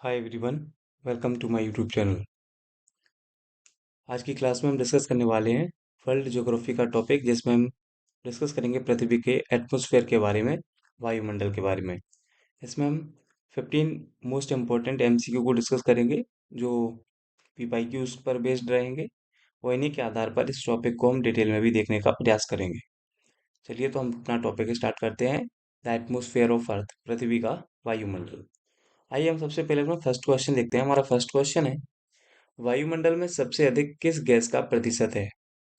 Hi everyone, welcome to my YouTube channel. आज की class में हम डिस्कस करने वाले हैं वर्ल्ड ज्योग्राफी का टॉपिक, जिसमें हम डिस्कस करेंगे पृथ्वी के एटमॉस्फेयर के बारे में, वायुमंडल के बारे में। इसमें हम 15 मोस्ट इम्पोर्टेंट एमसीक्यू को डिस्कस करेंगे, जो पीवाईक्यूज पर बेस्ड रहेंगे, और इन्हीं के आधार पर इस टॉपिक को हम डिटेल में भी देखने का प्रयास करेंगे। चलिए तो हम अपना टॉपिक स्टार्ट करते हैं। द एटमॉस्फेयर ऑफ अर्थ, पृथ्वी का वायुमंडल। आइए हम सबसे पहले अपना फर्स्ट क्वेश्चन देखते हैं। हमारा फर्स्ट क्वेश्चन है, वायुमंडल में सबसे अधिक किस गैस का प्रतिशत है?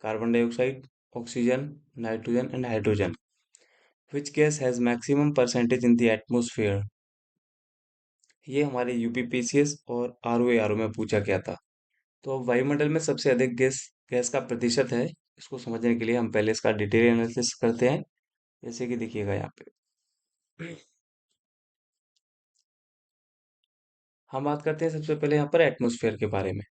Carbon dioxide, oxygen, nitrogen and hydrogen. Which gas has maximum percentage in the atmosphere? ये हमारे यूपीपीसीएस और आरओ में पूछा गया था। तो अब वायुमंडल में सबसे अधिक गैस गैस का प्रतिशत है, इसको समझने के लिए हम पहले इसका डिटेल एनालिसिस करते हैं। जैसे कि देखिएगा यहाँ पे हम बात करते हैं सबसे पहले यहाँ पर एटमॉस्फेयर के बारे में।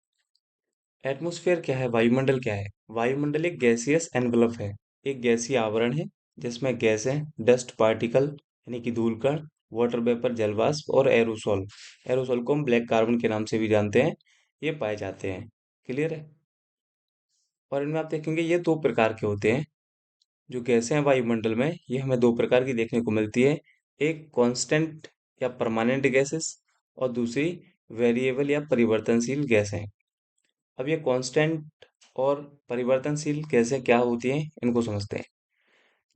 एटमॉस्फेयर क्या है, वायुमंडल क्या है? वायुमंडल एक गैसियस एनवलप है, एक गैसीय आवरण है जिसमें गैसें, डस्ट पार्टिकल यानी कि धूल कण, वाटर वेपर जल वाष्प और एरोसोल, एरोसोल को हम ब्लैक कार्बन के नाम से भी जानते हैं, ये पाए जाते हैं। क्लियर है? और इनमें आप देखेंगे ये दो प्रकार के होते हैं। जो गैसें हैं वायुमंडल में, ये हमें दो प्रकार की देखने को मिलती है। एक कांस्टेंट या परमानेंट गैसेस, और दूसरी वेरिएबल या परिवर्तनशील गैसें। अब ये कांस्टेंट और परिवर्तनशील गैसें क्या होती हैं, इनको समझते हैं।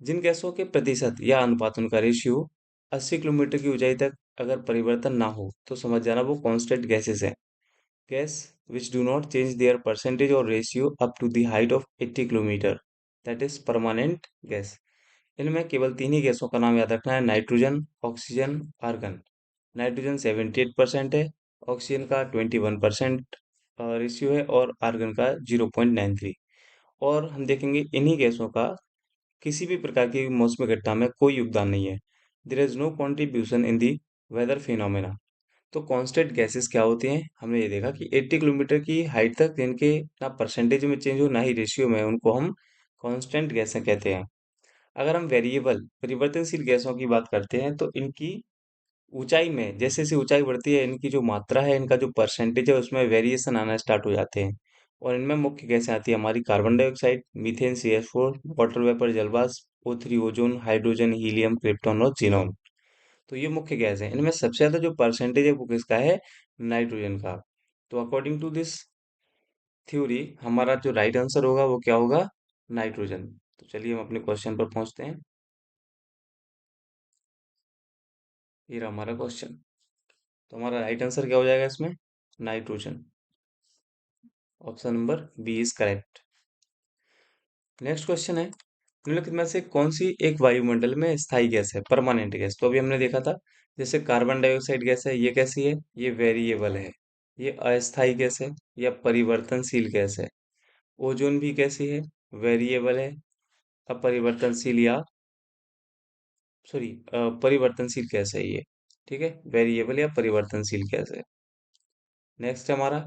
जिन गैसों के प्रतिशत या अनुपात, उनका रेशियो 80 किलोमीटर की ऊंचाई तक अगर परिवर्तन ना हो तो समझ जाना वो कांस्टेंट गैसेस हैं। Gas which do not change their percentage और ratio up to the height of 80 kilometre, that is permanent gas. इनमें केवल तीन ही गैसों का नाम याद रखना है: नाइट्रोजन, ऑक्सीजन, आर्गन। नाइट्रोजन 78% है, ऑक्सीजन का 21% रेशियो है, और आर्गन का 0.93। और हम देखेंगे इन्हीं गैसों का किसी भी प्रकार की मौसमी घटना में कोई योगदान नहीं है। There is no contribution in the weather phenomena. तो कांस्टेंट गैसेस क्या होती हैं, हमने ये देखा कि 80 किलोमीटर की हाइट तक जिनके ना परसेंटेज में चेंज हो ना ही रेशियो में, उनको हम कांस्टेंट गैसें कहते हैं। अगर हम वेरिएबल परिवर्तनशील गैसों की बात करते हैं तो इनकी ऊंचाई में जैसे जैसे ऊंचाई बढ़ती है, इनकी जो मात्रा है, इनका जो परसेंटेज है, उसमें वेरिएशन आना स्टार्ट हो जाते हैं। और इनमें मुख्य गैसें आती है हमारी: carbon dioxide, methane, CH4, water vapour जल वाष्प, O3 ozone, hydrogen, helium, krypton और जीनॉन। तो ये मुख्य गैस है। इनमें सबसे ज्यादा जो परसेंटेज है वो किसका है? नाइट्रोजन का। तो अकॉर्डिंग टू दिस थ्योरी हमारा जो राइट आंसर होगा वो क्या होगा? नाइट्रोजन। तो चलिए हम अपने क्वेश्चन पर पहुंचते हैं। ये रहा हमारा क्वेश्चन। तो हमारा राइट आंसर क्या हो जाएगा इसमें? Nitrogen. Option number B is correct. Next question है, निम्नलिखित में से कौन सी एक वायुमंडल में स्थायी गैस है, परमानेंट गैस? तो अभी हमने देखा था, जैसे कार्बन डाइऑक्साइड गैस है, ये कैसी है? ये वेरिएबल है। ये अस्थायी गैस है या परिवर्तनशील गैस है। ओजोन भी कैसी है? वेरिएबल है, अपरिवर्तनशील या सॉरी परिवर्तनशील गैस है ये। ठीक है, वेरिएबल या परिवर्तनशील गैस है। नेक्स्ट हमारा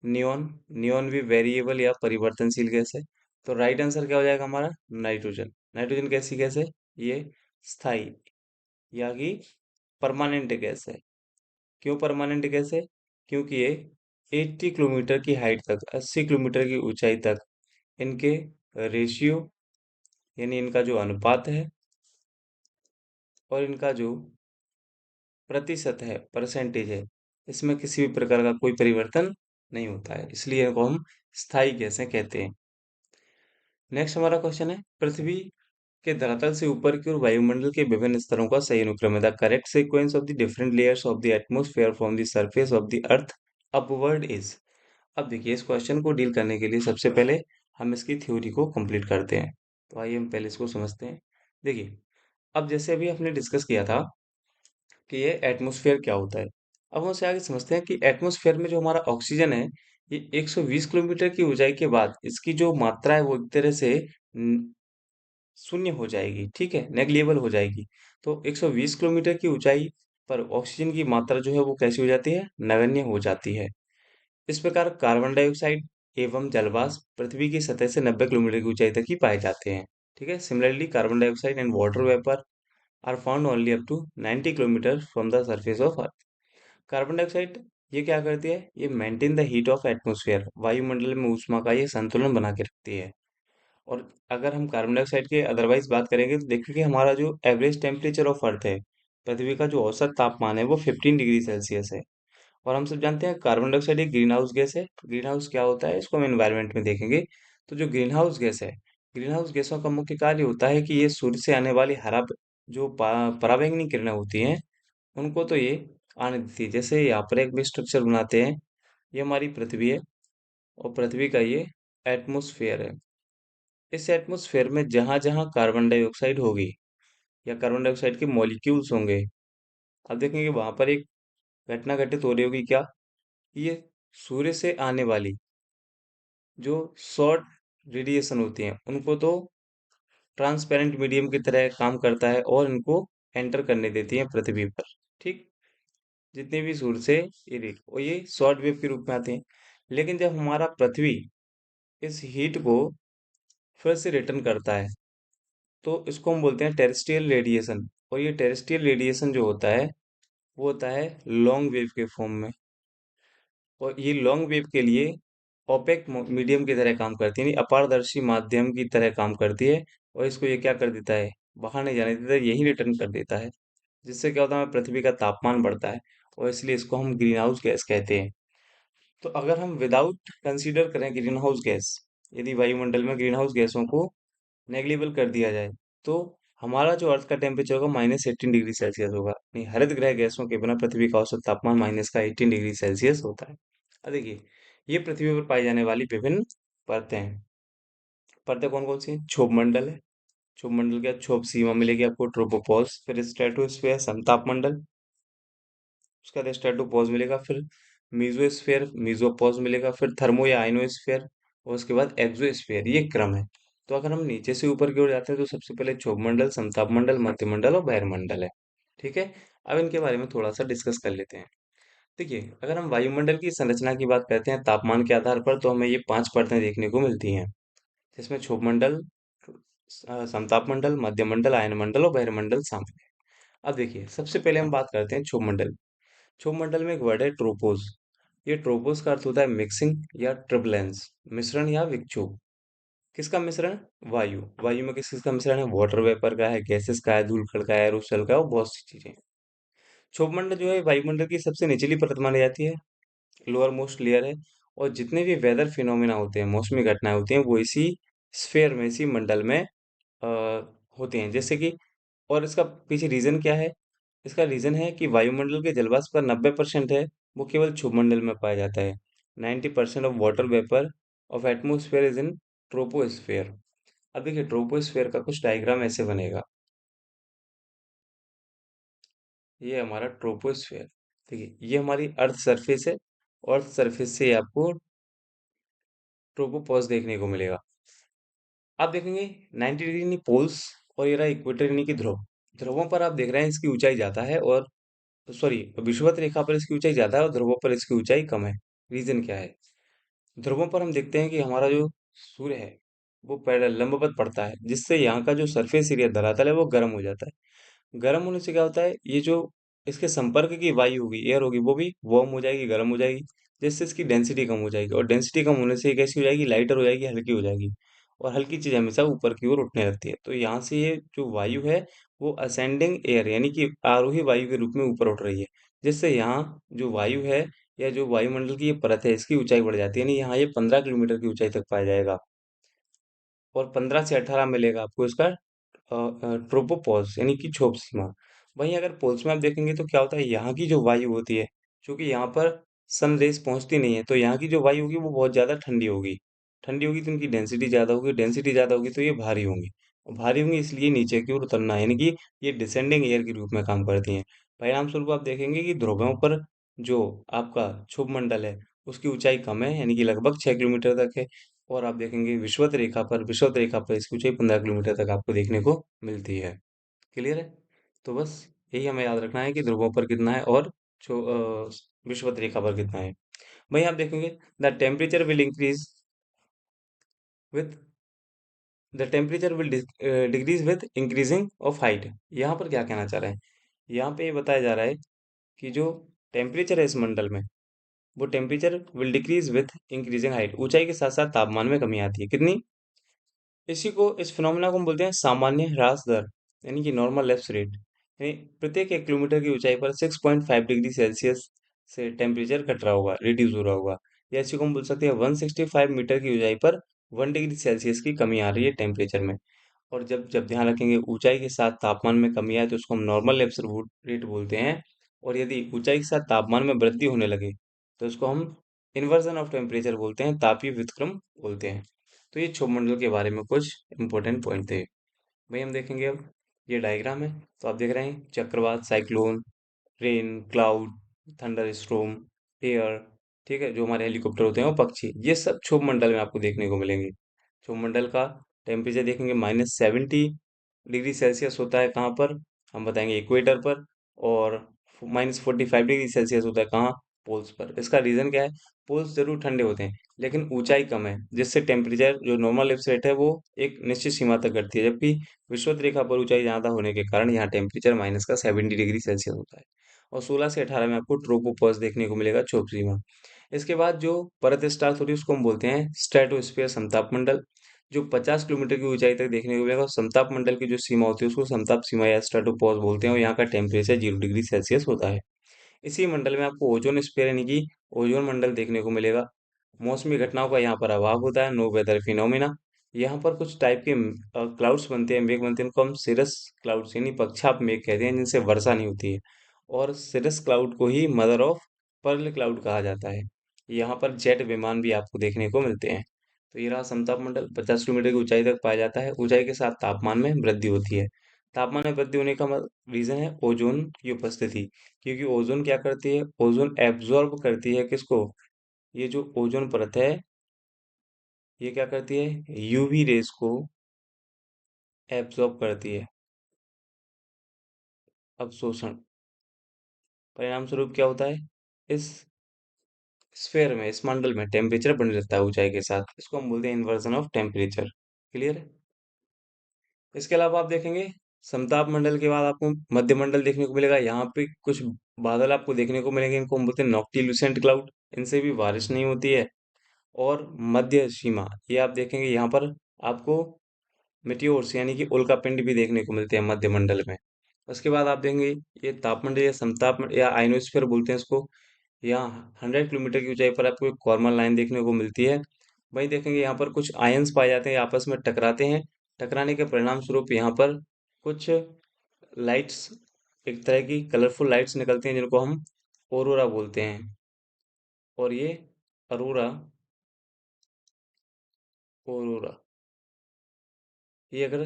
नियॉन। नियॉन भी वेरिएबल या परिवर्तनशील गैस है। तो राइट आंसर क्या हो जाएगा हमारा? नाइट्रोजन। नाइट्रोजन कैसी गैस है? ये स्थायी या कि परमानेंट गैस है। क्यों परमानेंट गैस है? क्योंकि ये 80 किलोमीटर की हाइट तक, 80 किलोमीटर की ऊंचाई तक इनके रेशियो यानी इनका जो अनुपात है और इनका जो प्रतिशत है, परसेंटेज है, इसमें किसी भी प्रकार का कोई परिवर्तन नहीं होता है, इसलिए इनको हम स्थायी गैसें कहते हैं। नेक्स्ट हमारा क्वेश्चन है, पृथ्वी के धरातल से ऊपर की ओर वायुमंडल के विभिन्न स्तरों का सही अनुक्रम है। The correct sequence of the different layers of the atmosphere from the surface of the earth upward is. अब देखिए, इस क्वेश्चन को डील करने के लिए सबसे पहले हम इसकी थ्योरी को कंप्लीट करते हैं। तो आइए हम पहले इसको समझते हैं। देखिए, अब जैसे अभी हमने डिस्कस किया था कि ये एटमॉस्फेयर क्या होता है, अब हम उससे आगे समझते हैं कि एटमॉस्फेयर में जो हमारा ऑक्सीजन है, ये 120 किलोमीटर की ऊंचाई के बाद इसकी जो मात्रा है वो एक तरह से शून्य हो जाएगी। ठीक है, नेग्लिजिबल हो जाएगी। तो 120 किलोमीटर की ऊंचाई पर ऑक्सीजन की मात्रा जो है वो कैसी हो जाती है? नगण्य हो जाती है। इस प्रकार कार्बन डाइऑक्साइड एवं जलवाष्प पृथ्वी की सतह से 90 किलोमीटर की ऊंचाई तक ही पाए जाते हैं। ठीक है, similarly carbon dioxide and water vapour are found only up to 90 kilometre from the surface of Earth. Carbon dioxide ये क्या करती है, ये maintain the heat of atmosphere, वायुमंडल में ऊष्मा का ये संतुलन बना के रखती है। और अगर हम कार्बन डाइऑक्साइड की अदरवाइज बात करेंगे तो देखिए हमारा जो एवरेज टेम्परेचर ऑफ अर्थ है, पृथ्वी का जो औसत तापमान है वो 15 डिग्री सेल्सियस है। और हम सब जानते हैं कार्बन डाइऑक्साइड एक ग्रीन हाउस गैस है। ग्रीन हाउस क्या होता है इसको हम एनवायरनमेंट में देखेंगे। तो जो ग्रीन हाउस गैस है, ग्रीन हाउस गैसों का मुख्य कार्य होता है कि ये सूर्य से आने वाली जो पराबैंगनी किरणें होती हैं उनको तो ये आने देती है। जैसे यहाँ पर एक भी स्ट्रक्चर बनाते हैं, ये हमारी पृथ्वी है और पृथ्वी का ये एटमॉस्फेयर है। इस एटमॉस्फेयर में जहां जहां कार्बन डाइऑक्साइड होगी या कार्बन डाइऑक्साइड के मॉलिक्यूल्स होंगे, अब देखेंगे वहां पर एक घटना घटित हो रही होगी। क्या, ये सूर्य से आने वाली जो शॉर्ट रेडिएशन होती हैं उनको तो ट्रांसपेरेंट मीडियम की तरह काम करता है और इनको एंटर करने देती है पृथ्वी पर। ठीक, जितने भी सूर्य से और ये शॉर्ट वेव के रूप में आते हैं। लेकिन जब हमारा पृथ्वी इस हीट को फिर से रिटर्न करता है तो इसको हम बोलते हैं टेरेस्ट्रियल रेडिएशन। और ये टेरेस्ट्रियल रेडिएशन जो होता है वो होता है लॉन्ग वेव के फॉर्म में। और ये लॉन्ग वेव के लिए ओपेक मीडियम की तरह काम करती है, यानी अपारदर्शी माध्यम की तरह काम करती है। और इसको ये क्या कर देता है, बाहर नहीं जाने देता, यही रिटर्न कर देता है। जिससे क्या होता है, पृथ्वी का तापमान बढ़ता है और इसलिए इसको हम ग्रीन हाउस गैस कहते हैं। तो अगर हम विदाउट कंसीडर करें ग्रीन हाउस गैस, यदि वायुमंडल में ग्रीन हाउस गैसों को नेग्लिजिबल कर दिया जाए तो हमारा जो अर्थ का टेम्परेचर होगा -18 डिग्री सेल्सियस होगा। नहीं, हरित गृह गैसों के बिना पृथ्वी का औसत तापमान -18 डिग्री सेल्सियस होता है। अब देखिए, ये पृथ्वी पर पाई जाने वाली विभिन्न परतें हैं। परतें कौन कौन सी हैं? क्षोभ मंडल है। क्षोभ मंडल के बाद क्षोभ सीमा मिलेगी आपको, ट्रोपोपॉज, फिर स्ट्रेटोस्फेयर समताप मंडल, उसका बाद स्ट्रेटोपॉज मिलेगा, फिर मीजोस्फेयर मीजोपॉज मिलेगा, फिर थर्मो या आइनोस्फेयर, और उसके बाद एक्सोस्फेयर। ये क्रम है। तो अगर हम नीचे से ऊपर की ओर जाते हैं तो सबसे पहले क्षोभ मंडल, समताप मंडल, मध्य मंडल और बहिर्मंडल है। ठीक है, अब इनके बारे में थोड़ा सा डिस्कस कर लेते हैं। देखिए, अगर हम वायुमंडल की संरचना की बात करते हैं तापमान के आधार पर तो हमें ये 5 परतें देखने को मिलती हैं, जिसमें क्षोभ मंडल, समताप मंडल, मध्य मंडल, आयन मंडल और बहिर्मंडल शामिल है। अब देखिए, सबसे पहले हम बात करते हैं क्षोभ मंडल। क्षोभ मंडल में एक वर्ड है ट्रोपोस। ये ट्रोपोस का अर्थ होता है मिक्सिंग या ट्रबुलेंस, मिश्रण या विक्षोभ। किसका मिश्रण? वायु। वायु में किस किस का मिश्रण है? वाटर वेपर का है, गैसेस का है, धूलकण का है, एरोसोल का है और बहुत सी चीजें। क्षोभ मंडल जो है वायुमंडल की सबसे निचली परत मानी जाती है, लोअर मोस्ट लेयर है। और जितने भी वेदर फिनोमिना होते हैं, मौसमी घटनाएं होती हैं, वो इसी स्फेयर में, इसी मंडल में अ, होते हैं। जैसे कि, और इसका पीछे रीजन क्या है? इसका रीजन है कि वायुमंडल के जलवाष्प का 90% है वो केवल क्षुमंडल में पाया जाता है। 90% of water vapour of atmosphere is in troposphere. अब देखिए, ट्रोपोस्फेयर का कुछ डायग्राम ऐसे बनेगा। ये हमारा ट्रोपोस्फेयर। देखिए, ये हमारी अर्थ सरफेस है और अर्थ सरफेस से आपको ट्रोपोपॉज देखने को मिलेगा। आप देखेंगे 90 डिग्री यानी पोल्स, और ये रहा इक्वेटर यानी कि ध्रुव। ध्रुवों पर आप देख रहे हैं इसकी ऊंचाई ज्यादा है, और सॉरी, विषुवत रेखा पर इसकी ऊंचाई ज्यादा है और ध्रुवों पर इसकी ऊंचाई कम है। रीजन क्या है? ध्रुवों पर हम देखते हैं कि हमारा जो सूर्य है वो लंबवत पड़ता है, जिससे यहाँ का जो सरफेस एरिया धरातल है वो गर्म हो जाता है। गर्म होने से क्या होता है, ये जो इसके संपर्क की वायु होगी, एयर होगी, वो भी वार्म हो जाएगी, गर्म हो जाएगी, जिससे इसकी डेंसिटी कम हो जाएगी। और डेंसिटी कम होने से ये कैसी हो जाएगी? लाइटर हो जाएगी, हल्की हो जाएगी। और हल्की चीज हमेशा ऊपर की ओर उठने लगती है। तो यहाँ से ये जो वायु है वो असेंडिंग एयर यानी कि आरोही वायु के रूप में ऊपर उठ रही है, जिससे यहाँ जो वायु है या जो वायुमंडल की ये परत है इसकी ऊंचाई बढ़ जाती है, यानी यहाँ ये 15 किलोमीटर की ऊंचाई तक पाया जाएगा। और 15 से 18 मिलेगा आपको इसका ट्रोपोपॉज यानी कि क्षोभ सीमा। वहीं अगर पोल्स में आप देखेंगे तो क्या होता है, यहाँ की जो वायु होती है, क्योंकि यहाँ पर सन रेज पहुंचती नहीं है, तो यहाँ की जो वायु होगी वो बहुत ज्यादा ठंडी होगी। ठंडी होगी तो उनकी डेंसिटी ज्यादा होगी, डेंसिटी ज्यादा होगी तो ये भारी होंगी। और भारी होंगी इसलिए नीचे की ओर उतरना है, यानी कि ये डिसेंडिंग एयर के रूप में काम करती हैं। परिणाम स्वरूप आप देखेंगे कि ध्रुवों पर जो आपका क्षुभ मंडल है उसकी ऊंचाई कम है, यानी कि लगभग 6 किलोमीटर तक है। और आप देखेंगे विषुवत रेखा पर इसकी ऊंचाई 15 किलोमीटर तक आपको देखने को मिलती है। क्लियर है? तो बस यही हमें याद रखना है कि ध्रुवों पर कितना है और जो विषुवत रेखा पर कितना है। वहीं आप देखेंगे the temperature will increase with the temperature will decrease with increasing of height. यहाँ पर क्या कहना चाह रहे हैं? यहाँ पे ये बताया जा रहा है कि जो टेम्परेचर है इस मंडल में, वो temperature will decrease with increasing height. ऊंचाई के साथ साथ तापमान में कमी आती है। कितनी? इसी को, इस फिनोमेना को हम बोलते हैं सामान्य ह्रास दर, यानी कि नॉर्मल लैप्स रेट। यानी प्रत्येक 1 किलोमीटर की ऊंचाई पर 6.5 डिग्री सेल्सियस से टेम्परेचर घट रहा होगा, रिड्यूस हो रहा होगा। या इसी को हम बोल सकते हैं 165 मीटर की ऊंचाई पर 1 डिग्री सेल्सियस की कमी आ रही है टेम्परेचर में। और जब जब ध्यान रखेंगे ऊंचाई के साथ तापमान में कमी आए तो उसको हम नॉर्मल एब्सोल्यूट रेट बोलते हैं। और यदि ऊंचाई के साथ तापमान में वृद्धि होने लगे तो उसको हम इन्वर्जन ऑफ टेम्परेचर बोलते हैं, तापीय व्युत्क्रम बोलते हैं। तो ये क्षोभमंडल के बारे में कुछ इंपॉर्टेंट पॉइंट थे। वही हम देखेंगे अब। ये डायग्राम है, तो आप देख रहे हैं चक्रवात, cyclone, rain, cloud, thunder storm, air, ठीक है, जो हमारे हेलीकॉप्टर होते हैं वो पक्षी, ये सब क्षोभमंडल में आपको देखने को मिलेंगे। क्षोभमंडल का टेम्परेचर देखेंगे -70 डिग्री सेल्सियस होता है कहाँ पर, हम बताएंगे इक्वेटर पर। और -45 डिग्री सेल्सियस होता है कहाँ, पोल्स पर। इसका रीजन क्या है? पोल्स जरूर ठंडे होते हैं लेकिन ऊंचाई कम है, जिससे टेम्परेचर जो नॉर्मल रेट है वो एक निश्चित सीमा तक घटती है, जबकि विषुवत रेखा पर ऊंचाई ज्यादा होने के कारण यहाँ टेम्परेचर -70 डिग्री सेल्सियस होता है। और 16 से 18 में आपको ट्रोपोपॉज देखने को मिलेगा, क्षोभ सीमा। इसके बाद जो परत स्टार्ट होती है उसको हम बोलते हैं स्ट्रेटोस्फीयर, समताप मंडल, जो 50 किलोमीटर की ऊंचाई तक देखने को मिलेगा। और समताप मंडल की जो सीमा होती है उसको समताप सीमा या स्ट्रेटोपॉज बोलते हैं, और यहाँ का टेम्परेचर 0 डिग्री सेल्सियस होता है। इसी मंडल में आपको ओजोन स्फीयर यानी कि ओजोन मंडल देखने को मिलेगा। मौसमी घटनाओं का यहाँ पर अभाव होता है, नो वेदर फिनोमिना। यहाँ पर कुछ टाइप के क्लाउड्स बनते हैं, मेघ बनते हैं, उनको हम सिरस क्लाउड्स यानी पक्षाप मेघ कहते हैं, जिनसे वर्षा नहीं होती है। और सिरस क्लाउड को ही मदर ऑफ पर्ल क्लाउड कहा जाता है। यहाँ पर जेट विमान भी आपको देखने को मिलते हैं। तो ये रहा समताप मंडल, 50 किलोमीटर की ऊंचाई तक पाया जाता है। ऊंचाई के साथ तापमान में वृद्धि होती है। तापमान में वृद्धि होने का रीजन है ओजोन की उपस्थिति। क्योंकि ओजोन क्या करती है, ओजोन एब्जॉर्ब करती है किसको, ये जो ओजोन परत है ये क्या करती है, यूवी रेस को एब्जॉर्ब करती है, अवशोषण। परिणाम स्वरूप क्या होता है, इस स्फेयर में, इस मंडल में टेम्परेचर बने रहता है ऊंचाई के साथ। इसको हम बोलते हैं इन्वर्जन ऑफ टेम्परेचर। क्लियर है? इसके अलावा आप देखेंगे समताप मंडल के बाद आपको मध्य मंडल देखने को मिलेगा। यहाँ पे कुछ बादल आपको देखने को मिलेंगे, इनको हम बोलते हैं नॉक्टिल्यूसेंट क्लाउड, इनसे भी बारिश नहीं होती है। और मध्य सीमा, ये आप देखेंगे यहाँ पर आपको मेटियोर्स यानी कि उल्कापिंड भी देखने को मिलते हैं मध्य मंडल में। उसके बाद आप देखेंगे ये तापमंडल या समताप या आइनोस्फीयर बोलते हैं इसको। यहाँ 100 किलोमीटर की ऊंचाई पर आपको एक कॉर्मल लाइन देखने को मिलती है। वहीं देखेंगे यहाँ पर कुछ आयंस पाए जाते हैं, आपस में टकराते हैं। टकराने के परिणाम स्वरूप यहाँ पर कुछ लाइट्स, एक तरह की कलरफुल लाइट्स निकलती हैं, जिनको हम ऑरोरा बोलते हैं। और ये अरोरा, ऑरोरा, ये अगर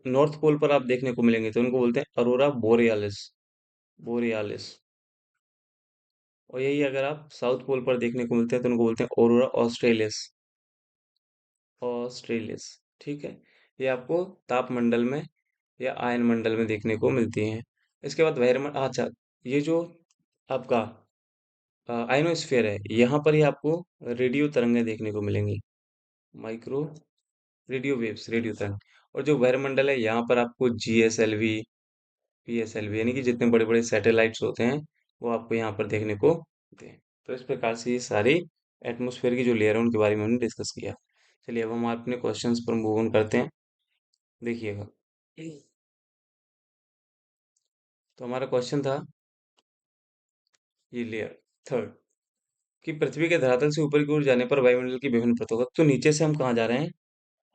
नॉर्थ पोल पर आप देखने को मिलेंगे तो उनको बोलते हैं अरोरा बोरियालिस, बोरियालिस। और यही अगर आप साउथ पोल पर देखने को मिलते हैं तो उनको बोलते हैं ऑरोरा ऑस्ट्रेलिस, ऑस्ट्रेलिस। ठीक है, ये आपको ताप मंडल में या आयन मंडल में देखने को मिलती हैं। इसके बाद बहिर्मंडल, अच्छा, ये जो आपका आयनोस्फीयर है, यहाँ पर ही आपको रेडियो तरंगें देखने को मिलेंगी, माइक्रो रेडियो वेव्स, रेडियो तरंग। और जो बहिर्मंडल है यहाँ पर आपको जीएसएलवी, पीएसएलवी यानी कि जितने बड़े बड़े सैटेलाइट्स होते हैं वो आपको यहाँ पर देखने को मिलते हैं। तो इस प्रकार से ये सारी एटमॉस्फेयर की जो लेयर है उनके बारे में हमने डिस्कस किया। चलिए अब हम अपने क्वेश्चंस पर मूव ऑन करते हैं। देखिएगा, तो हमारा क्वेश्चन था ये लेयर थर्ड, कि पृथ्वी के धरातल से ऊपर की ओर जाने पर वायुमंडल की विभिन्न परतों का, तो नीचे से हम कहाँ जा रहे हैं,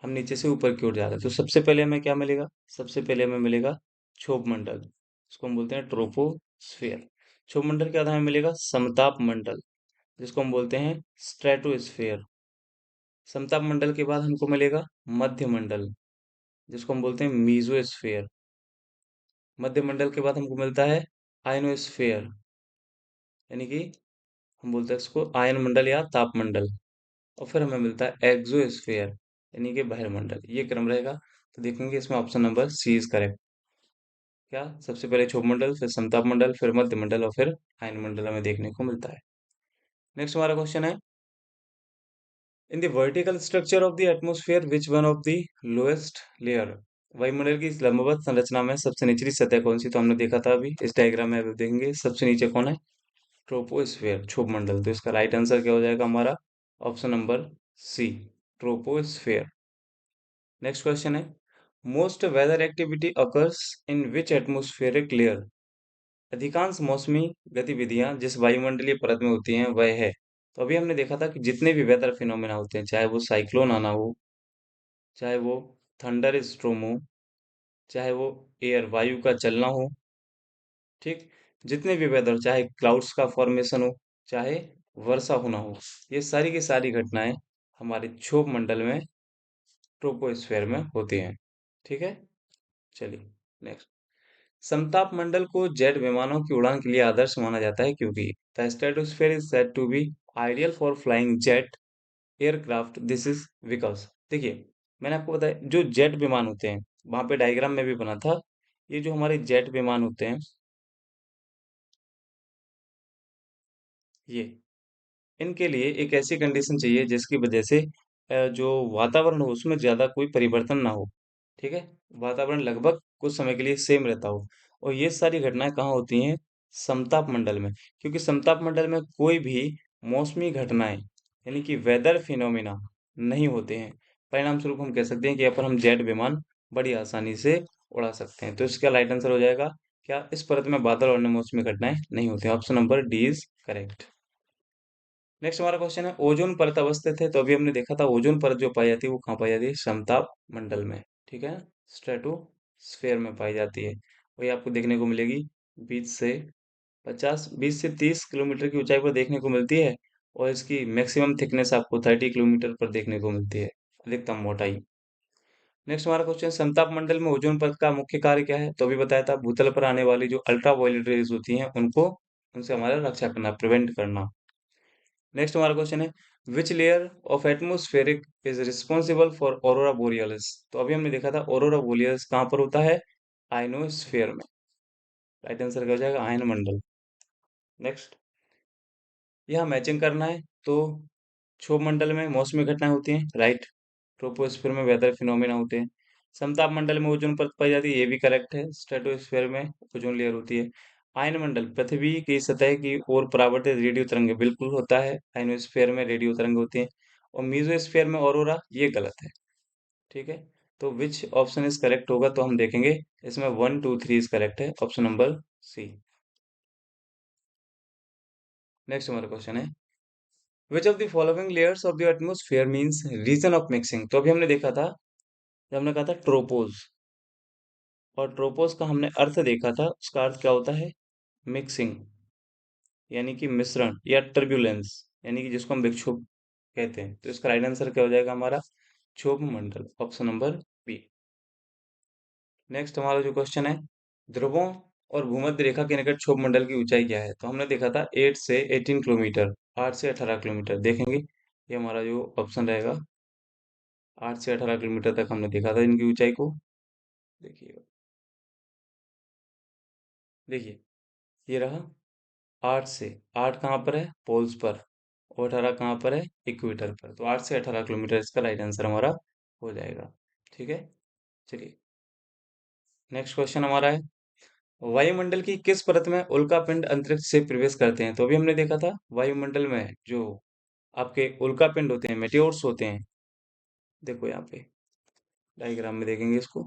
हम नीचे से ऊपर की ओर जा रहे हैं। तो सबसे पहले हमें क्या मिलेगा, सबसे पहले हमें मिलेगा क्षोभ मंडल, इसको हम बोलते हैं ट्रोपोस्फियर। क्षोभ मंडल के बाद हमें मिलेगा समताप मंडल, जिसको हम बोलते हैं स्ट्रेटोस्फियर। समताप मंडल के बाद हमको मिलेगा मध्य मंडल, जिसको हम बोलते हैं मीजोस्फियर। मध्य मंडल के बाद हमको मिलता है आयनोस्फियर, यानी कि हम बोलते हैं इसको आयन मंडल या ताप मंडल। और फिर हमें मिलता है एक्सोस्फीयर, यानी कि बहिर्मंडल। ये क्रम रहेगा। तो देखेंगे इसमें option number C is correct. क्या, सबसे पहले क्षोभ मंडल, फिर समताप मंडल, फिर मध्य मंडल और फिर आयन मंडल हमें देखने को मिलता है। नेक्स्ट हमारा क्वेश्चन है, in the vertical structure of the atmosphere which one of the lowest layer, वायुमंडल की इस लंबवत संरचना में सबसे निचली सतह कौन सी। तो हमने देखा था अभी इस डायग्राम में, अभी देखेंगे सबसे नीचे कौन है, ट्रोपोस्फेयर, क्षोभ मंडल। तो इसका राइट आंसर क्या हो जाएगा हमारा? Option number C, troposphere. Next question है, most weather activity occurs in which atmospheric layer? अधिकांश मौसमी गतिविधियां जिस वायुमंडलीय परत में होती हैं वह है। तो अभी हमने देखा था कि जितने भी वेदर फिनोमेना होते हैं, चाहे वो साइक्लोन आना हो, चाहे वो थंडर स्ट्रोम हो, चाहे वो एयर वायु का चलना हो, ठीक, जितने भी वेदर, चाहे क्लाउड्स का फॉर्मेशन हो, चाहे वर्षा होना हो, ये सारी की सारी घटनाएं हमारे क्षोभ मंडल में, ट्रोपोस्फेयर में होती हैं। ठीक है, चलिए नेक्स्ट। समताप मंडल को जेट विमानों की उड़ान के लिए आदर्श माना जाता है क्योंकि the stratosphere is said to be ideal for flying jet aircraft, this is because. देखिए, मैंने आपको बताया जो जेट विमान होते हैं, वहां पे डायग्राम में भी बना था, ये जो हमारे जेट विमान होते हैं, ये इनके लिए एक ऐसी कंडीशन चाहिए जिसकी वजह से जो वातावरण हो उसमें ज्यादा कोई परिवर्तन ना हो। ठीक है, वातावरण लगभग कुछ समय के लिए सेम रहता हो। और ये सारी घटनाएं कहाँ होती हैं? समताप मंडल में। क्योंकि समताप मंडल में कोई भी मौसमी घटनाएं यानी कि वेदर फिनोमिना नहीं होते हैं। परिणाम स्वरूप हम कह सकते हैं कि यहाँ पर हम जेट विमान बड़ी आसानी से उड़ा सकते हैं। तो इसका राइट आंसर हो जाएगा क्या? इस परत में बादल और अन्य मौसमी घटनाएं नहीं होती। Option number D is correct. Next हमारा क्वेश्चन है, ओजोन परत अवस्थित है। तो अभी हमने देखा था ओजोन परत जो पाई जाती है वो कहाँ पाई जाती है? समताप मंडल में। ठीक है, स्ट्रेटोस्फेयर में पाई जाती है। वही आपको देखने को मिलेगी 20 से 30 किलोमीटर की ऊंचाई पर देखने को मिलती है। और इसकी मैक्सिमम थिकनेस आपको 30 किलोमीटर पर देखने को मिलती है, अधिकतम मोटाई। नेक्स्ट हमारा क्वेश्चन, समताप मंडल में ओजोन परत का मुख्य कार्य क्या है? तो अभी बताया था, भूतल पर आने वाली जो अल्ट्रा वायलेट रेज होती हैं उनको, उनसे हमारा रक्षा करना, प्रिवेंट करना। नेक्स्ट हमारा क्वेश्चन है, which layer of atmospheric is responsible for aurora borealis? तो अभी हमने देखा था ऑरोरा बोरियलिस कहाँ पर होता है? आयनोस्फेयर में। राइट आंसर क्या हो जाएगा? आयन मंडल। नेक्स्ट, यहाँ मैचिंग करना है। तो क्षोभ मंडल में मौसमी घटनाएं होती हैं, राइट। ट्रोपोस्फेयर में वेदर फिनोमेना होते हैं। समताप मंडल में ओजोन परत पाई जाती है, ये भी करेक्ट है। स्ट्रेटोस्फेयर में ओजोन लेयर होती है। आयन मंडल पृथ्वी की सतह की ओर परावर्तित रेडियो तरंगे, बिल्कुल होता है। आयनोस्फेयर में रेडियो तरंग होती हैं। और मीजोस्फेयर में ऑरोरा, ये गलत है। ठीक है, तो विच ऑप्शन इज करेक्ट होगा? तो हम देखेंगे इसमें 1 2 3 इज करेक्ट है, ऑप्शन नंबर सी। नेक्स्ट हमारा क्वेश्चन है, which of the following layers of the atmosphere means region of mixing? तो अभी हमने देखा था, जब हमने कहा था ट्रोपोज, और ट्रोपोस का हमने अर्थ देखा था, उसका अर्थ क्या होता है? मिक्सिंग, यानी कि मिश्रण, या टर्बुलेंस, यानी कि जिसको हम विक्षोभ कहते हैं। तो इसका राइट आंसर क्या हो जाएगा हमारा? क्षोभ मंडल, ऑप्शन नंबर बी। नेक्स्ट हमारा जो क्वेश्चन है, ध्रुवों और भूमध्य रेखा के निकट क्षोभ मंडल की ऊंचाई क्या है? तो हमने देखा था 8 से 18 किलोमीटर, 8 से 18 किलोमीटर देखेंगे। ये हमारा जो ऑप्शन रहेगा, 8 से 18 किलोमीटर तक हमने देखा था इनकी ऊंचाई को। देखिए, देखिए, ये रहा 8 कहाँ पर है? पोल्स पर। और 18 कहाँ पर है? इक्वेटर पर। तो 8 से 18 किलोमीटर इसका राइट आंसर हमारा हो जाएगा। ठीक है, चलिए नेक्स्ट क्वेश्चन हमारा है, वायुमंडल की किस परत में उल्कापिंड अंतरिक्ष से प्रवेश करते हैं? तो अभी हमने देखा था वायुमंडल में जो आपके उल्कापिंड होते हैं, मेटेओर्स होते हैं, देखो यहाँ पे डायग्राम में देखेंगे इसको,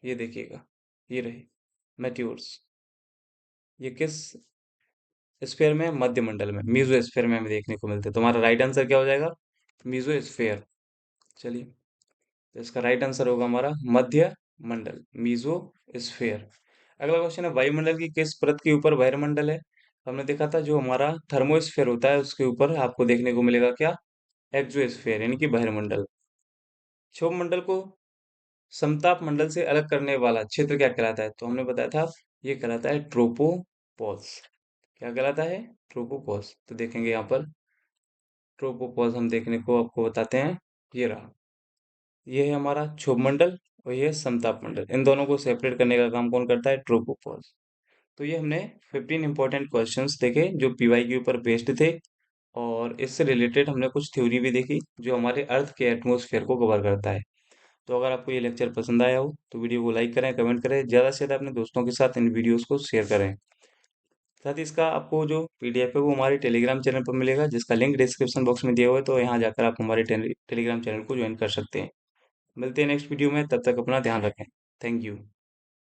ये देखिएगा, ये रहे मेटेओर्स। ये किस स्फीयर में? मध्य मंडल में, मीजो स्फीयर में हमें देखने को मिलते हैं। तो हमारा राइट आंसर क्या हो जाएगा? Mesosphere. चलिए, तो इसका राइट आंसर होगा हमारा मध्य मंडल, मीजो स्फीयर। अगला क्वेश्चन है, वायुमंडल की किस परत के ऊपर बहिर्मंडल है? तो हमने देखा था जो हमारा थर्मोस्फेयर होता है उसके ऊपर आपको देखने को मिलेगा क्या? एक्सोस्फेयर, यानी कि बहिर्मंडल। क्षोभ मंडल को समताप मंडल से अलग करने वाला क्षेत्र क्या कहलाता है? तो हमने बताया था ये कहलाता है ट्रोपोपॉज। क्या कहलाता है? ट्रोपोपॉज। तो देखेंगे यहाँ पर ट्रोपोपॉज हम देखने को आपको बताते हैं, ये रहा, ये है हमारा क्षोभ मंडल, और ये है समताप मंडल। इन दोनों को सेपरेट करने का काम कौन करता है? ट्रोपोपॉज। तो ये हमने 15 इंपॉर्टेंट क्वेश्चंस देखे जो पीवाई के ऊपर बेस्ड थे। और इससे रिलेटेड हमने कुछ थ्योरी भी देखी जो हमारे अर्थ के एटमॉस्फेयर को कवर करता है। तो अगर आपको ये लेक्चर पसंद आया हो तो वीडियो को लाइक करें, कमेंट करें, ज़्यादा से ज़्यादा अपने दोस्तों के साथ इन वीडियोस को शेयर करें। साथ ही इसका आपको जो पीडीएफ है वो हमारे टेलीग्राम चैनल पर मिलेगा, जिसका लिंक डिस्क्रिप्शन बॉक्स में दिया हुआ है, तो यहाँ जाकर आप हमारे टेलीग्राम चैनल को ज्वाइन कर सकते हैं। मिलते हैं नेक्स्ट वीडियो में, तब तक अपना ध्यान रखें। Thank you.